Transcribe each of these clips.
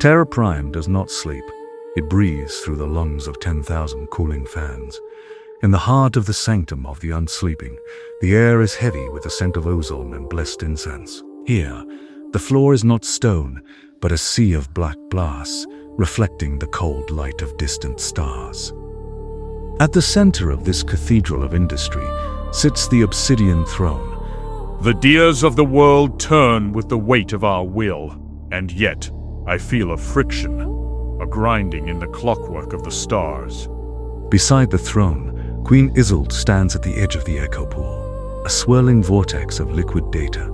Terra Prime does not sleep. It breathes through the lungs of 10,000 cooling fans. In the heart of the Sanctum of the Unsleeping, the air is heavy with the scent of ozone and blessed incense. Here, the floor is not stone, but a sea of black glass, reflecting the cold light of distant stars. At the center of this cathedral of industry sits the obsidian throne. The gears of the world turn with the weight of our will, and yet I feel a friction, a grinding in the clockwork of the stars. Beside the throne, Queen Isolde stands at the edge of the echo pool, a swirling vortex of liquid data.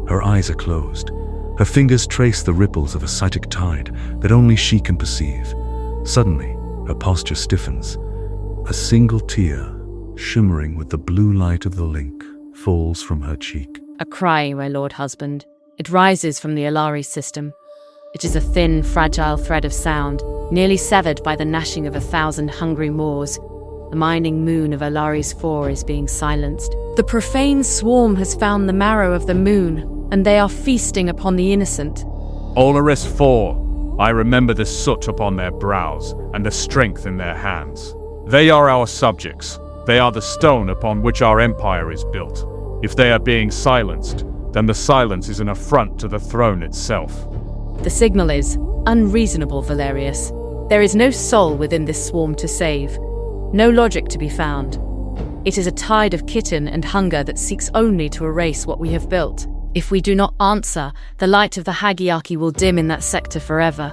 Her eyes are closed. Her fingers trace the ripples of a psychic tide that only she can perceive. Suddenly, her posture stiffens. A single tear, shimmering with the blue light of the link, falls from her cheek. A cry, my lord husband. It rises from the Alari system. It is a thin, fragile thread of sound, nearly severed by the gnashing of 1,000 hungry maws. The mining moon of Alari's 4 is being silenced. The profane swarm has found the marrow of the moon, and they are feasting upon the innocent. Olaris 4, I remember the soot upon their brows and the strength in their hands. They are our subjects. They are the stone upon which our empire is built. If they are being silenced, then the silence is an affront to the throne itself. The signal is unreasonable, Valerius. There is no soul within this swarm to save, no logic to be found. It is a tide of kitten and hunger that seeks only to erase what we have built. If we do not answer, the light of the Hagiaki will dim in that sector forever.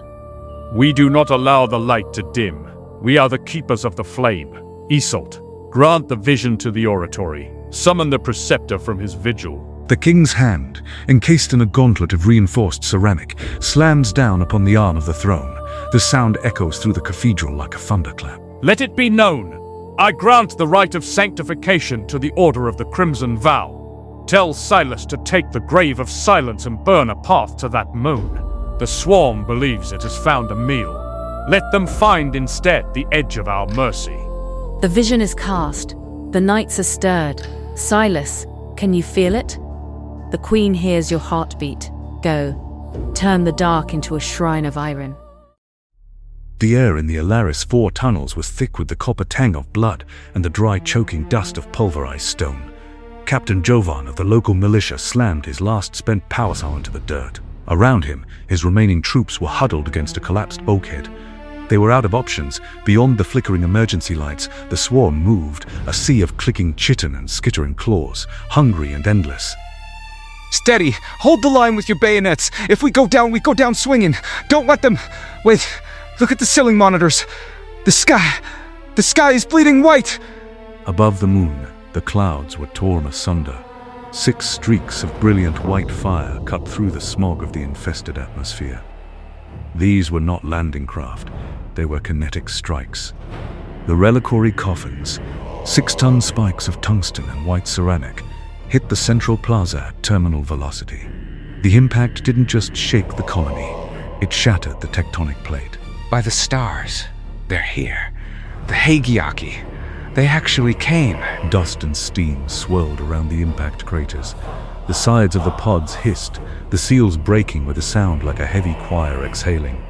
We do not allow the light to dim. We are the keepers of the flame. Isolde, grant the vision to the oratory. Summon the Preceptor from his vigil. The king's hand, encased in a gauntlet of reinforced ceramic, slams down upon the arm of the throne. The sound echoes through the cathedral like a thunderclap. Let it be known, I grant the right of sanctification to the Order of the Crimson Vow. Tell Silas to take the grave of silence and burn a path to that moon. The swarm believes it has found a meal. Let them find instead the edge of our mercy. The vision is cast. The knights are stirred. Silas, can you feel it? The Queen hears your heartbeat. Go. Turn the dark into a shrine of iron. The air in the Alaris 4 tunnels was thick with the copper tang of blood and the dry, choking dust of pulverized stone. Captain Jovan of the local militia slammed his last spent power saw into the dirt. Around him, his remaining troops were huddled against a collapsed bulkhead. They were out of options. Beyond the flickering emergency lights, the swarm moved, a sea of clicking chitin and skittering claws, hungry and endless. Steady! Hold the line with your bayonets! If we go down swinging! Don't let them... Wait, look at the ceiling monitors! The sky is bleeding white! Above the moon, the clouds were torn asunder. 6 streaks of brilliant white fire cut through the smog of the infested atmosphere. These were not landing craft, they were kinetic strikes. The reliquary coffins, 6-ton spikes of tungsten and white ceramic, hit the central plaza at terminal velocity. The impact didn't just shake the colony, it shattered the tectonic plate. By the stars, they're here. The Hagiaki. They actually came. Dust and steam swirled around the impact craters. The sides of the pods hissed, the seals breaking with a sound like a heavy choir exhaling.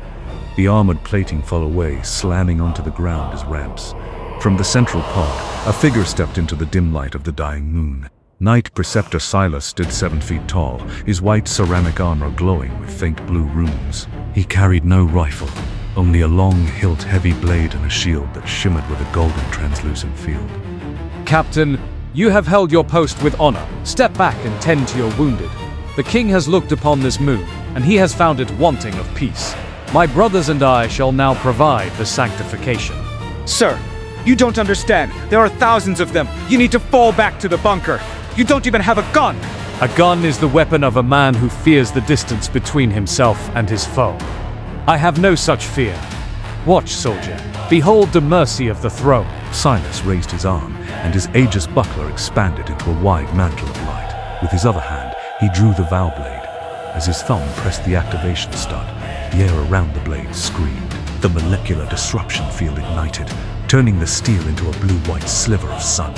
The armored plating fell away, slamming onto the ground as ramps. From the central pod, a figure stepped into the dim light of the dying moon. Knight-Preceptor Silas stood 7 feet tall, his white ceramic armor glowing with faint blue runes. He carried no rifle, only a long hilt heavy blade and a shield that shimmered with a golden translucent field. Captain, you have held your post with honor. Step back and tend to your wounded. The king has looked upon this moon, and he has found it wanting of peace. My brothers and I shall now provide the sanctification. Sir, you don't understand. There are thousands of them. You need to fall back to the bunker. You don't even have a gun. A gun is the weapon of a man who fears the distance between himself and his foe. I have no such fear. Watch, soldier. Behold the mercy of the throne. Silas raised his arm, and his aegis buckler expanded into a wide mantle of light. With his other hand, he drew the Vow-Blade. As his thumb pressed the activation stud, the air around the blade screamed. The molecular disruption field ignited, turning the steel into a blue-white sliver of sun.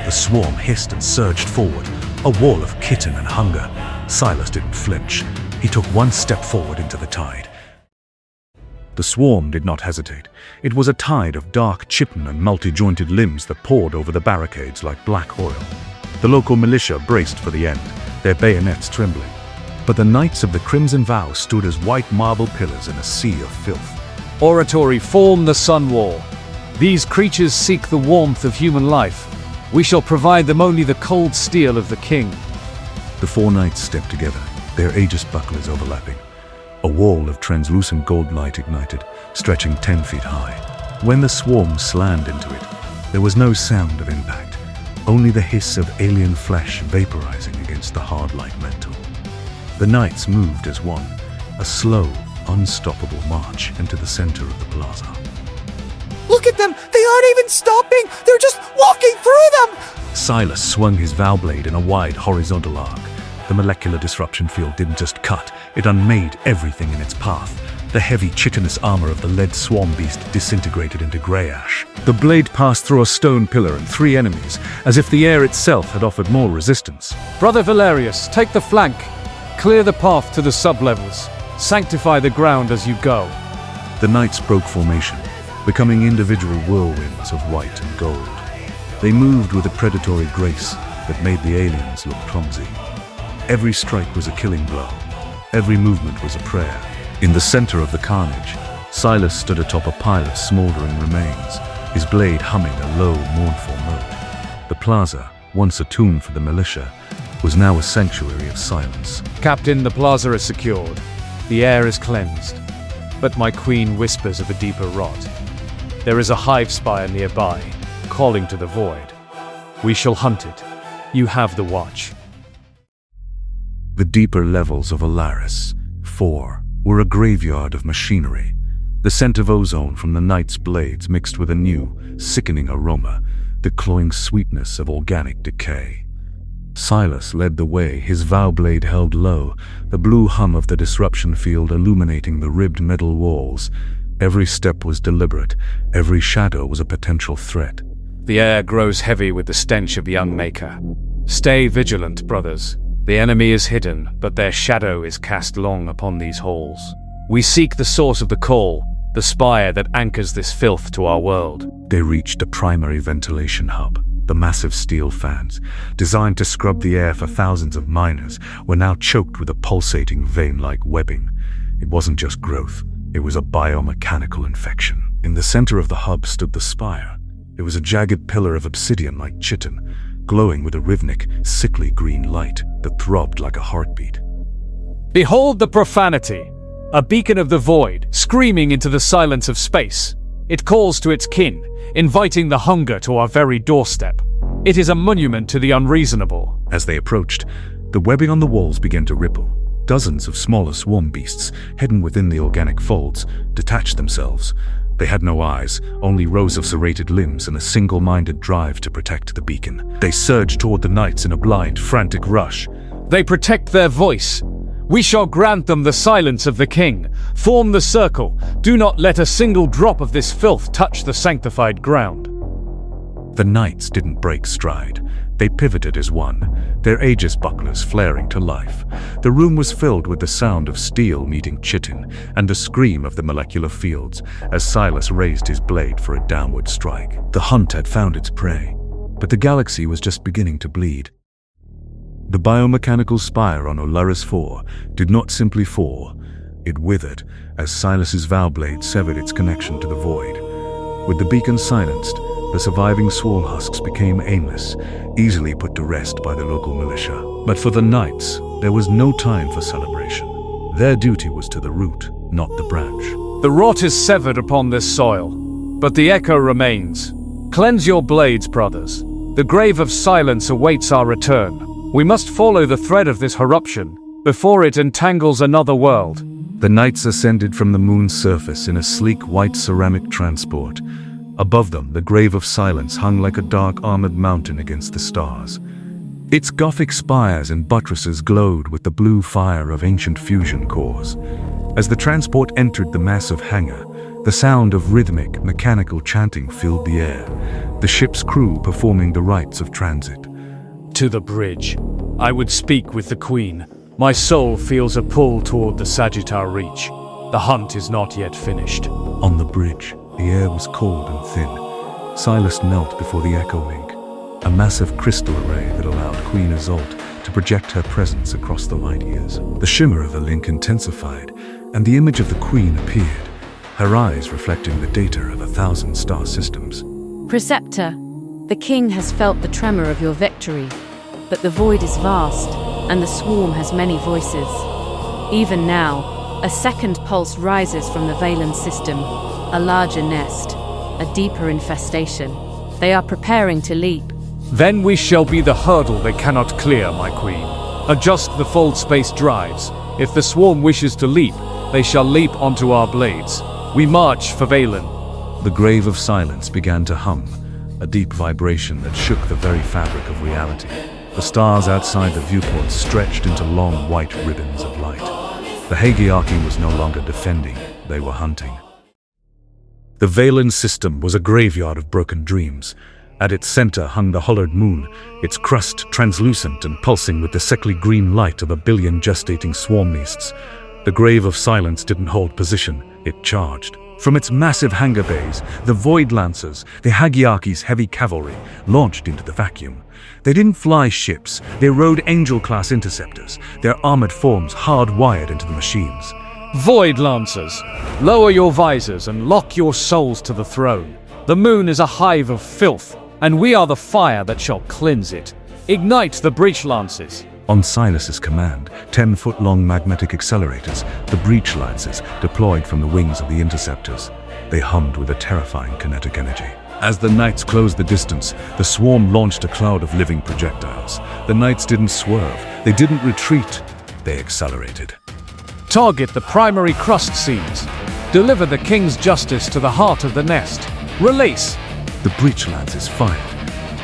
The swarm hissed and surged forward, a wall of kitten and hunger. Silas didn't flinch. He took 1 step forward into the tide. The swarm did not hesitate. It was a tide of dark chitin and multi-jointed limbs that poured over the barricades like black oil. The local militia braced for the end, their bayonets trembling. But the Knights of the Crimson Vow stood as white marble pillars in a sea of filth. Oratory, form the sun wall. These creatures seek the warmth of human life. We shall provide them only the cold steel of the king. The four knights stepped together, their aegis bucklers overlapping. A wall of translucent gold light ignited, stretching 10 feet high. When the swarm slammed into it, there was no sound of impact, only the hiss of alien flesh vaporizing against the hard light mantle. The knights moved as one, a slow, unstoppable march into the center of the plaza. Look at them! They aren't even stopping! They're just walking through them! Silas swung his Vow-Blade in a wide horizontal arc. The molecular disruption field didn't just cut, it unmade everything in its path. The heavy chitinous armor of the lead swarm beast disintegrated into grey ash. The blade passed through a stone pillar and 3 enemies, as if the air itself had offered more resistance. Brother Valerius, take the flank. Clear the path to the sublevels. Sanctify the ground as you go. The knights broke formation, becoming individual whirlwinds of white and gold. They moved with a predatory grace that made the aliens look clumsy. Every strike was a killing blow. Every movement was a prayer. In the center of the carnage, Silas stood atop a pile of smoldering remains, his blade humming a low, mournful note. The plaza, once a tomb for the militia, was now a sanctuary of silence. Captain, the plaza is secured. The air is cleansed. But my queen whispers of a deeper rot. There is a hive spire nearby, calling to the void. We shall hunt it. You have the watch. The deeper levels of Alaris, 4, were a graveyard of machinery. The scent of ozone from the knight's blades mixed with a new, sickening aroma, the cloying sweetness of organic decay. Silas led the way, his Vow-Blade held low, the blue hum of the disruption field illuminating the ribbed metal walls. Every step was deliberate, every shadow was a potential threat. The air grows heavy with the stench of young Maker. Stay vigilant, brothers. The enemy is hidden, but their shadow is cast long upon these halls. We seek the source of the call, the spire that anchors this filth to our world. They reached a primary ventilation hub. The massive steel fans, designed to scrub the air for thousands of miners, were now choked with a pulsating vein-like webbing. It wasn't just growth, it was a biomechanical infection. In the center of the hub stood the spire. It was a jagged pillar of obsidian like chitin, glowing with a rhythmic, sickly green light that throbbed like a heartbeat. Behold the profanity! A beacon of the void, screaming into the silence of space. It calls to its kin, inviting the hunger to our very doorstep. It is a monument to the unreasonable. As they approached, the webbing on the walls began to ripple. Dozens of smaller swarm beasts, hidden within the organic folds, detached themselves. They had no eyes, only rows of serrated limbs and a single-minded drive to protect the beacon. They surged toward the knights in a blind, frantic rush. They protect their voice. We shall grant them the silence of the king. Form the circle. Do not let a single drop of this filth touch the sanctified ground. The knights didn't break stride. They pivoted as one, their aegis bucklers flaring to life. The room was filled with the sound of steel meeting chitin and the scream of the molecular fields as Silas raised his blade for a downward strike. The hunt had found its prey, but the galaxy was just beginning to bleed. The biomechanical spire on Olaris 4 did not simply fall, it withered as Silas's Vow-Blade severed its connection to the void. With the beacon silenced, the surviving swarm husks became aimless, easily put to rest by the local militia. But for the knights, there was no time for celebration. Their duty was to the root, not the branch. The rot is severed upon this soil, but the echo remains. Cleanse your blades, brothers. The grave of silence awaits our return. We must follow the thread of this eruption before it entangles another world. The knights ascended from the moon's surface in a sleek white ceramic transport. Above them, the grave of silence hung like a dark armored mountain against the stars. Its Gothic spires and buttresses glowed with the blue fire of ancient fusion cores. As the transport entered the massive hangar, the sound of rhythmic, mechanical chanting filled the air, the ship's crew performing the rites of transit. To the bridge. I would speak with the Queen. My soul feels a pull toward the Sagittar Reach. The hunt is not yet finished. On the bridge, the air was cold and thin. Silas knelt before the Echo Link, a massive crystal array that allowed Queen Isolde to project her presence across the light years. The shimmer of the link intensified, and the image of the Queen appeared, her eyes reflecting the data of 1,000 star systems. Preceptor, the king has felt the tremor of your victory, but the void is vast, and the swarm has many voices. Even now, a second pulse rises from the Valen system, a larger nest, a deeper infestation. They are preparing to leap. Then we shall be the hurdle they cannot clear, my queen. Adjust the fold space drives. If the swarm wishes to leap, they shall leap onto our blades. We march for Valen. The grave of silence began to hum, a deep vibration that shook the very fabric of reality. The stars outside the viewport stretched into long white ribbons of light. The Hagiaki was no longer defending, they were hunting. The Valen system was a graveyard of broken dreams. At its center hung the hollowed moon, its crust translucent and pulsing with the sickly green light of 1 billion gestating swarm nests. The grave of silence didn't hold position, it charged. From its massive hangar bays, the Void Lancers, the Hagiaki's heavy cavalry, launched into the vacuum. They didn't fly ships, they rode Angel-class interceptors, their armored forms hardwired into the machines. Void Lancers, lower your visors and lock your souls to the throne. The moon is a hive of filth, and we are the fire that shall cleanse it. Ignite the breach lances. On Silas's command, 10-foot-long magnetic accelerators, the breach lances, deployed from the wings of the interceptors. They hummed with a terrifying kinetic energy. As the Knights closed the distance, the swarm launched a cloud of living projectiles. The Knights didn't swerve, they didn't retreat, they accelerated. Target the primary crust seeds. Deliver the king's justice to the heart of the nest. Release. The breach lances fired.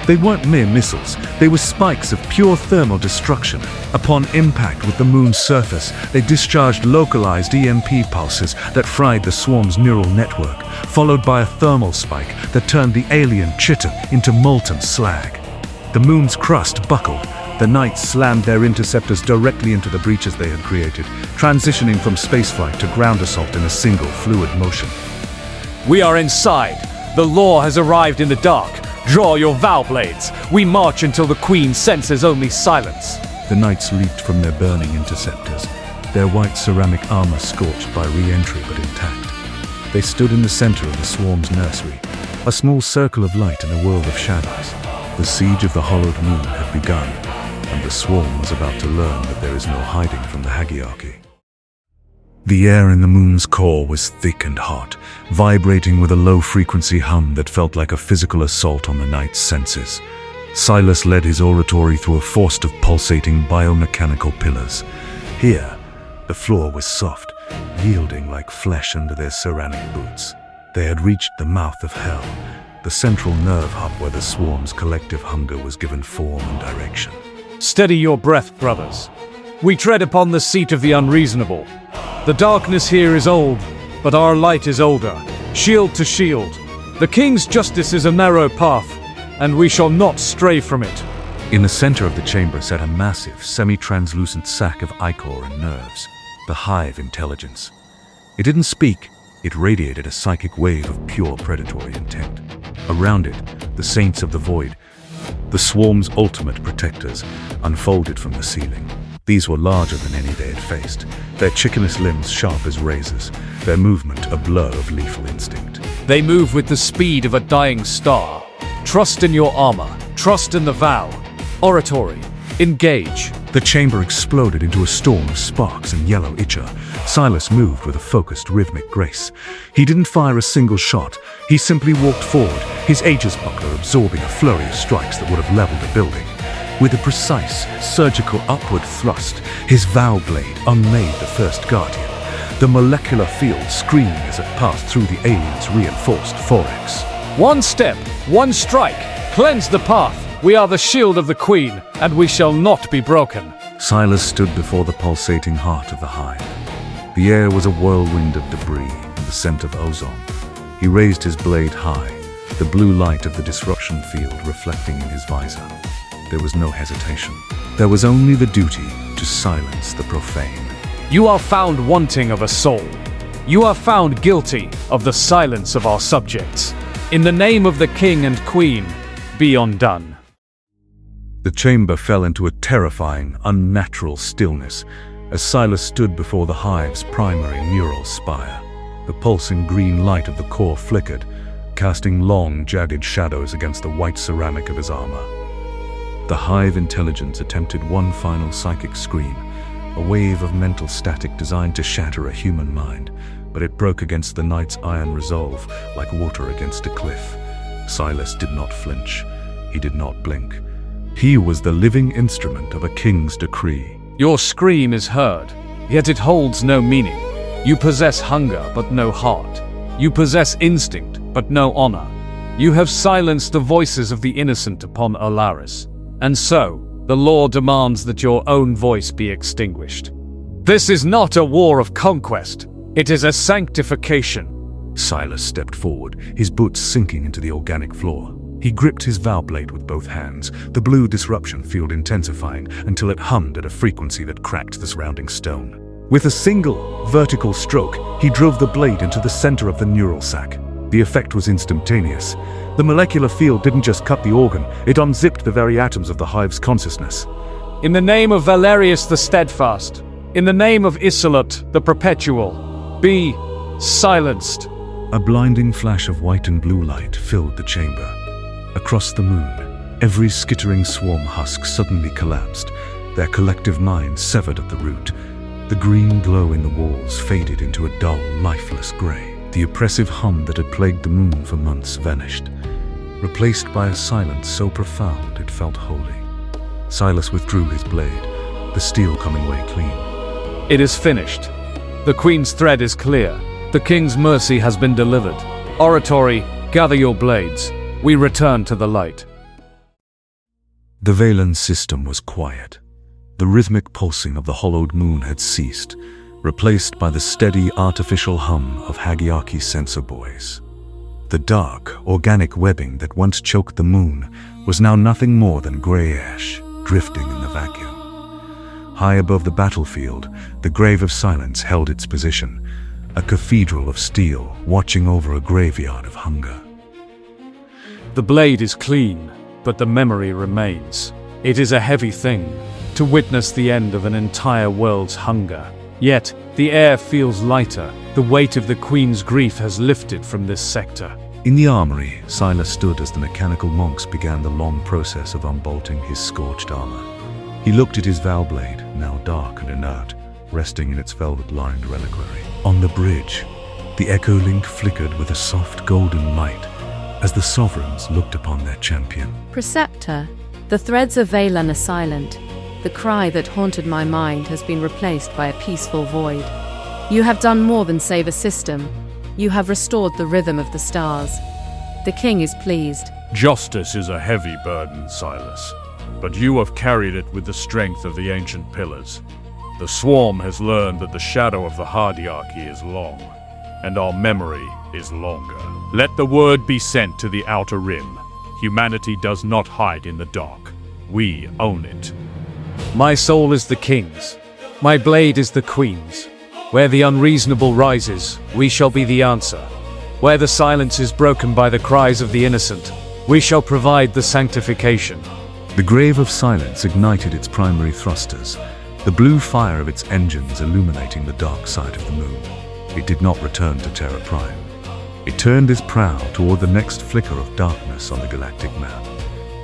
They weren't mere missiles, they were spikes of pure thermal destruction. Upon impact with the moon's surface, they discharged localized EMP pulses that fried the swarm's neural network, followed by a thermal spike that turned the alien chitin into molten slag. The moon's crust buckled. The Knights slammed their interceptors directly into the breaches they had created, transitioning from spaceflight to ground assault in a single fluid motion. We are inside. The law has arrived in the dark. Draw your Vow-Blades. We march until the Queen senses only silence. The Knights leaped from their burning interceptors, their white ceramic armor scorched by re-entry but intact. They stood in the center of the swarm's nursery, a small circle of light in a world of shadows. The siege of the hollowed moon had begun, and the swarm was about to learn that there is no hiding from the Hagiaki. The air in the moon's core was thick and hot, vibrating with a low-frequency hum that felt like a physical assault on the Knight's senses. Silas led his oratory through a forest of pulsating biomechanical pillars. Here, the floor was soft, yielding like flesh under their ceramic boots. They had reached the mouth of hell, the central nerve hub where the swarm's collective hunger was given form and direction. Steady your breath, brothers. We tread upon the seat of the unreasonable. The darkness here is old, but our light is older, shield to shield. The king's justice is a narrow path, and we shall not stray from it. In the center of the chamber sat a massive, semi-translucent sac of ichor and nerves, the hive intelligence. It didn't speak, it radiated a psychic wave of pure predatory intent. Around it, the saints of the void, the swarm's ultimate protectors, unfolded from the ceiling. These were larger than any they had faced, their chickenous limbs sharp as razors, their movement a blur of lethal instinct. They move with the speed of a dying star. Trust in your armor, trust in the vow. Oratory, engage. The chamber exploded into a storm of sparks and yellow ichor. Silas moved with a focused, rhythmic grace. He didn't fire a single shot, he simply walked forward, his Aegis buckler absorbing a flurry of strikes that would have leveled a building. With a precise, surgical upward thrust, his Vow-Blade unmade the first Guardian. The molecular field screamed as it passed through the alien's reinforced thorax. One step, one strike, cleanse the path. We are the shield of the Queen, and we shall not be broken. Silas stood before the pulsating heart of the hive. The air was a whirlwind of debris and the scent of ozone. He raised his blade high, the blue light of the disruption field reflecting in his visor. There was no hesitation. There was only the duty to silence the profane. You are found wanting of a soul. You are found guilty of the silence of our subjects. In the name of the king and queen, be undone. The chamber fell into a terrifying, unnatural stillness as Silas stood before the hive's primary neural spire. The pulsing green light of the core flickered, casting long, jagged shadows against the white ceramic of his armor. The hive intelligence attempted one final psychic scream, a wave of mental static designed to shatter a human mind, but it broke against the knight's iron resolve like water against a cliff. Silas did not flinch. He did not blink. He was the living instrument of a king's decree. Your scream is heard, yet it holds no meaning. You possess hunger, but no heart. You possess instinct, but no honor. You have silenced the voices of the innocent upon Olaris. And so, the law demands that your own voice be extinguished. This is not a war of conquest. It is a sanctification. Silas stepped forward, his boots sinking into the organic floor. He gripped his Vow-Blade with both hands, the blue disruption field intensifying until it hummed at a frequency that cracked the surrounding stone. With a single, vertical stroke, he drove the blade into the center of the neural sac. The effect was instantaneous. The molecular field didn't just cut the organ, it unzipped the very atoms of the hive's consciousness. In the name of Valerius the Steadfast, in the name of Isolot the Perpetual, be silenced. A blinding flash of white and blue light filled the chamber. Across the moon, every skittering swarm husk suddenly collapsed, their collective minds severed at the root. The green glow in the walls faded into a dull, lifeless grey. The oppressive hum that had plagued the moon for months vanished, replaced by a silence so profound it felt holy. Silas withdrew his blade, the steel coming away clean. It is finished. The Queen's thread is clear. The King's mercy has been delivered. Oratory, gather your blades. We return to the light. The Valen system was quiet. The rhythmic pulsing of the hollowed moon had ceased, replaced by the steady artificial hum of Hagiaki sensor buoys. The dark, organic webbing that once choked the moon was now nothing more than grey ash, drifting in the vacuum. High above the battlefield, the Grave of Silence held its position, a cathedral of steel watching over a graveyard of hunger. The blade is clean, but the memory remains. It is a heavy thing to witness the end of an entire world's hunger. Yet, the air feels lighter. The weight of the Queen's grief has lifted from this sector. In the armory, Silas stood as the mechanical monks began the long process of unbolting his scorched armor. He looked at his Vow-Blade, now dark and inert, resting in its velvet-lined reliquary. On the bridge, the Echo Link flickered with a soft golden light as the sovereigns looked upon their champion. Preceptor, the threads of Valen are silent. The cry that haunted my mind has been replaced by a peaceful void. You have done more than save a system. You have restored the rhythm of the stars. The king is pleased. Justice is a heavy burden, Silas, but you have carried it with the strength of the ancient pillars. The swarm has learned that the shadow of the Hagiaki is long, and our memory is longer. Let the word be sent to the outer rim. Humanity does not hide in the dark. We own it. My soul is the king's. My blade is the queen's. Where the unreasonable rises, we shall be the answer. Where the silence is broken by the cries of the innocent, we shall provide the sanctification. The Grave of Silence ignited its primary thrusters, the blue fire of its engines illuminating the dark side of the moon. It did not return to Terra Prime. It turned its prow toward the next flicker of darkness on the galactic map.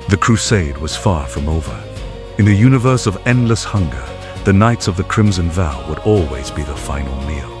The crusade was far from over. In the universe of endless hunger, the Knights of the Crimson Vow would always be the final meal.